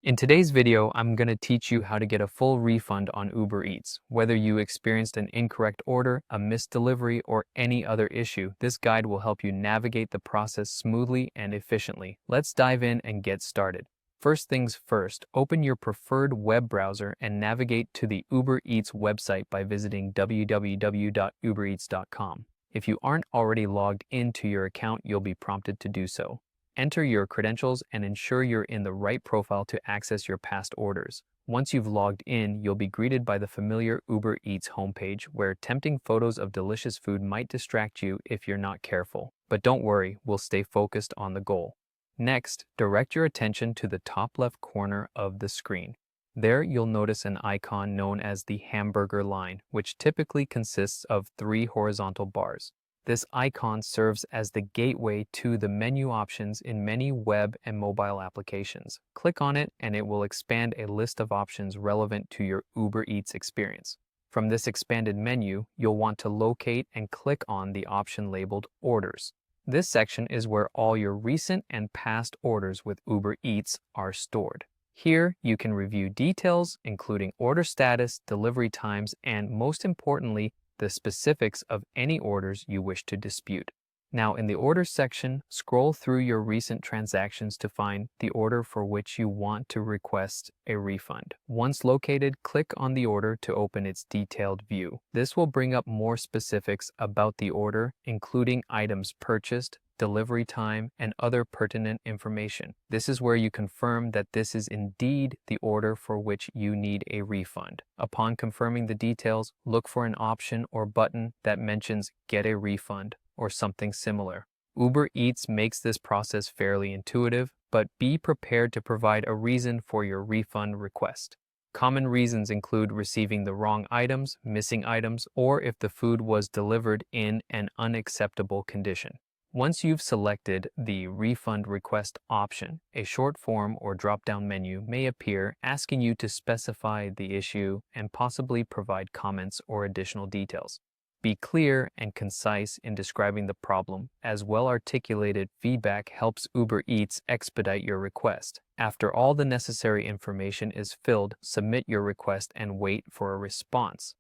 In today's video, I'm going to teach you how to get a full refund on Uber Eats. Whether you experienced an incorrect order, a missed delivery, or any other issue, this guide will help you navigate the process smoothly and efficiently. Let's dive in and get started. First things first, open your preferred web browser and navigate to the Uber Eats website by visiting www.ubereats.com. If you aren't already logged into your account, you'll be prompted to do so. Enter your credentials and ensure you're in the right profile to access your past orders. Once you've logged in, you'll be greeted by the familiar Uber Eats homepage where tempting photos of delicious food might distract you if you're not careful. But don't worry, we'll stay focused on the goal. Next, direct your attention to the top left corner of the screen. There, you'll notice an icon known as the hamburger line, which typically consists of 3 horizontal bars. This icon serves as the gateway to the menu options in many web and mobile applications. Click on it and it will expand a list of options relevant to your Uber Eats experience. From this expanded menu, you'll want to locate and click on the option labeled Orders. This section is where all your recent and past orders with Uber Eats are stored. Here, you can review details, including order status, delivery times, and most importantly, the specifics of any orders you wish to dispute. Now, in the Orders section, scroll through your recent transactions to find the order for which you want to request a refund. Once located, click on the order to open its detailed view. This will bring up more specifics about the order, including items purchased, delivery time, and other pertinent information. This is where you confirm that this is indeed the order for which you need a refund. Upon confirming the details, look for an option or button that mentions "Get a refund" or something similar. Uber Eats makes this process fairly intuitive, but be prepared to provide a reason for your refund request. Common reasons include receiving the wrong items, missing items, or if the food was delivered in an unacceptable condition. Once you've selected the refund request option, a short form or drop-down menu may appear asking you to specify the issue and possibly provide comments or additional details. Be clear and concise in describing the problem, as well-articulated feedback helps Uber Eats expedite your request. After all the necessary information is filled, submit your request and wait for a response.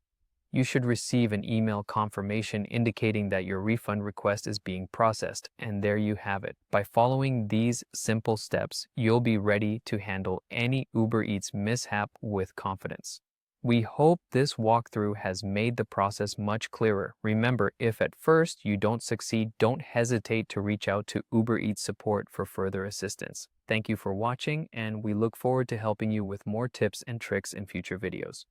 You should receive an email confirmation indicating that your refund request is being processed, and there you have it. By following these simple steps, you'll be ready to handle any Uber Eats mishap with confidence. We hope this walkthrough has made the process much clearer. Remember, if at first you don't succeed, don't hesitate to reach out to Uber Eats support for further assistance. Thank you for watching, and we look forward to helping you with more tips and tricks in future videos.